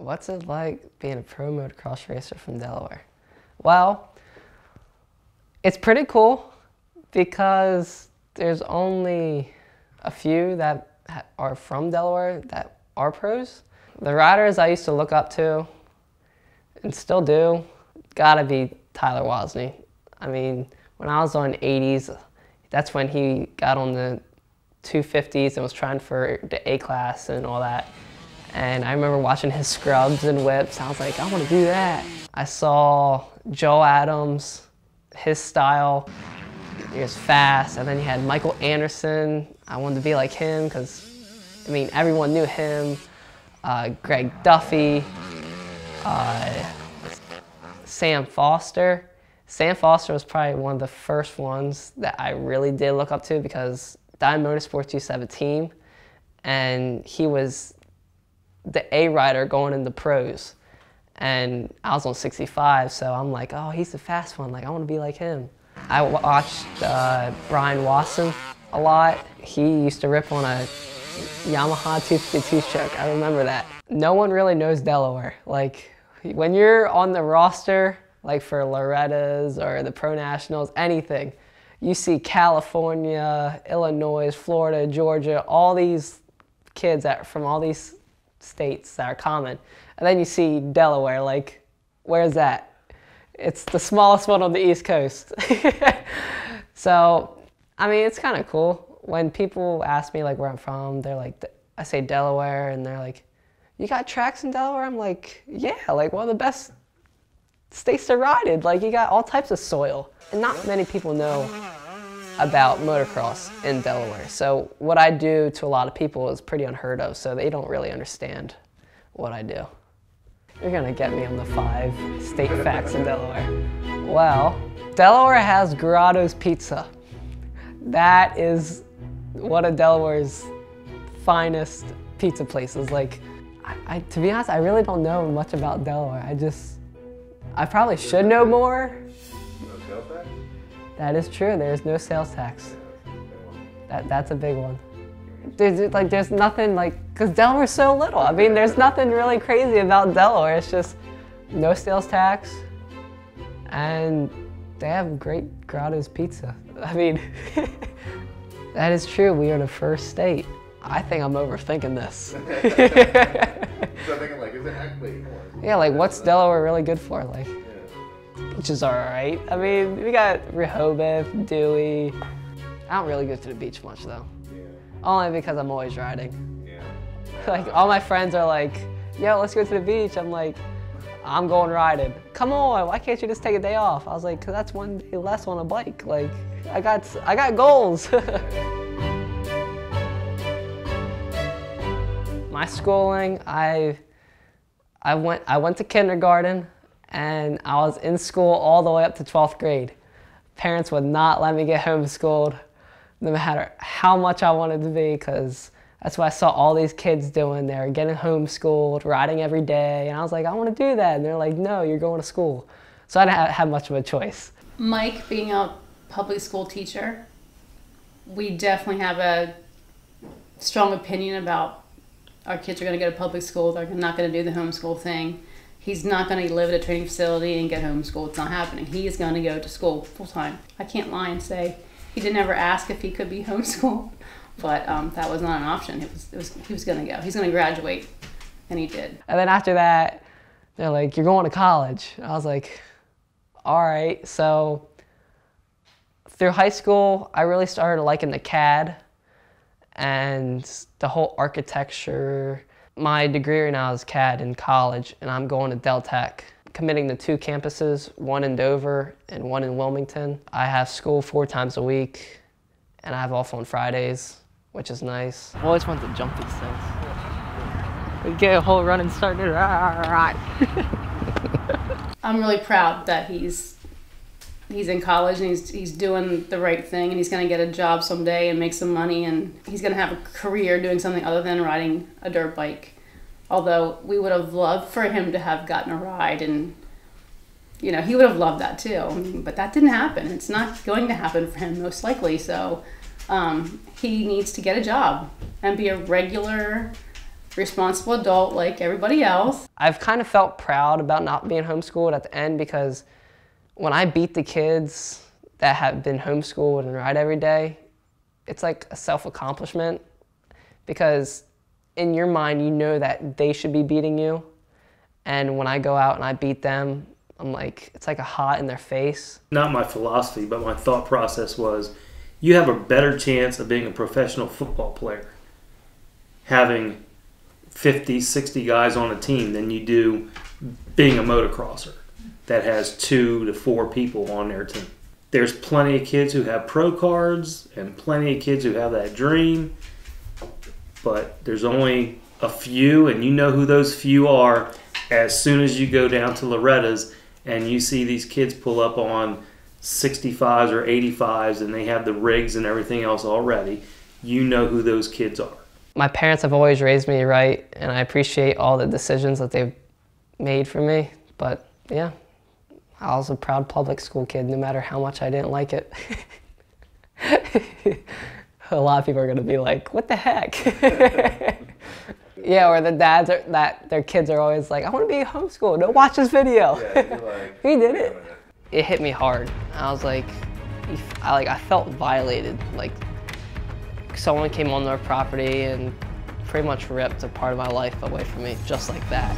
What's it like being a pro motocross racer from Delaware? Well, it's pretty cool because there's only a few that are from Delaware that are pros. The riders I used to look up to, and still do, gotta be Tyler Wozney. I mean, when I was on 80s, that's when he got on the 250s and was trying for the A class and all that. And I remember watching his scrubs and whips. I was like, I want to do that. I saw Joe Adams, his style. He was fast. And then you had Michael Anderson. I wanted to be like him because, I mean, everyone knew him. Greg Duffy, Sam Foster. Sam Foster was probably one of the first ones that I really did look up to because Diamond Motorsports used to have a team, and he was the A rider going into pros. And I was on 65, so I'm like, oh, he's the fast one. Like, I want to be like him. I watched Brian Wasson a lot. He used to rip on a Yamaha 252 stroke. I remember that. No one really knows Delaware. Like, when you're on the roster, like for Loretta's or the Pro Nationals, anything, you see California, Illinois, Florida, Georgia, all these kids from all these states that are common. And then you see Delaware, like, where's that? It's the smallest one on the East Coast. So, I mean, it's kind of cool. When people ask me like where I'm from, they're like, I say Delaware, and they're like, you got tracks in Delaware? I'm like, yeah, like one of the best states to ride in. Like, you got all types of soil. And not many people know about motocross in Delaware. So what I do to a lot of people is pretty unheard of, so they don't really understand what I do. You're gonna get me on the 5 state facts in Delaware. Well, Delaware has Grotto's Pizza. That is one of Delaware's finest pizza places. Like, to be honest, I really don't know much about Delaware. I probably should know more. No sales tax? That is true. There's no sales tax. That's a big one. There's nothing because Delaware's so little. I mean, there's nothing really crazy about Delaware. It's just no sales tax, and they have great Grotto's Pizza. I mean, that is true. We are the first state. I think I'm overthinking this. So I'm thinking, like, is it actually more? Yeah, like, what's Delaware really good for? Like, beach is all right. I mean, we got Rehoboth, Dewey. I don't really go to the beach much, though. Yeah. Only because I'm always riding. Yeah. Like, all my friends are like, yo, let's go to the beach. I'm like, I'm going riding. Come on, why can't you just take a day off? I was like, because that's one day less on a bike. Like, I got goals. My schooling, I went to kindergarten, and I was in school all the way up to 12th grade. Parents would not let me get homeschooled, no matter how much I wanted to be, because that's what I saw all these kids doing. They were getting homeschooled, riding every day, and I was like, I want to do that. And they're like, no, you're going to school. So I didn't have much of a choice. Mike, being a public school teacher, we definitely have a strong opinion about our kids are going to go to public school. They're not going to do the homeschool thing. He's not going to live at a training facility and get homeschooled. It's not happening. He is going to go to school full time. I can't lie and say he didn't ever ask if he could be homeschooled, but that was not an option. He was going to go. He's going to graduate, and he did. And then after that, they're like, you're going to college. I was like, all right. So through high school, I really started liking the CAD and the whole architecture. My degree right now is CAD in college, and I'm going to Del Tech, committing to 2 campuses, one in Dover and one in Wilmington. I have school 4 times a week, and I have off on Fridays, which is nice. I always wanted to jump these things. We get a whole run and start it. I'm really proud that he's in college and he's doing the right thing, and he's going to get a job someday and make some money, and he's going to have a career doing something other than riding a dirt bike. Although we would have loved for him to have gotten a ride, and you know, he would have loved that too. I mean, but that didn't happen. It's not going to happen for him most likely. So he needs to get a job and be a regular responsible adult like everybody else. I've kind of felt proud about not being homeschooled at the end, because when I beat the kids that have been homeschooled and ride every day, it's like a self-accomplishment, because in your mind you know that they should be beating you, and when I go out and I beat them, I'm like, it's like a hot in their face. Not my philosophy, but my thought process was, you have a better chance of being a professional football player having 50, 60 guys on a team than you do being a motocrosser that has 2 to 4 people on their team. There's plenty of kids who have pro cards and plenty of kids who have that dream, but there's only a few, and you know who those few are as soon as you go down to Loretta's and you see these kids pull up on 65s or 85s and they have the rigs and everything else already. You know who those kids are. My parents have always raised me right, and I appreciate all the decisions that they've made for me. But yeah, I was a proud public school kid, no matter how much I didn't like it. A lot of people are gonna be like, what the heck? Yeah, or the dads their kids are always like, I wanna be homeschooled, don't watch this video. Yeah, you're like, He did it. It hit me hard. I was like, I felt violated. Like, someone came on their property and pretty much ripped a part of my life away from me, just like that.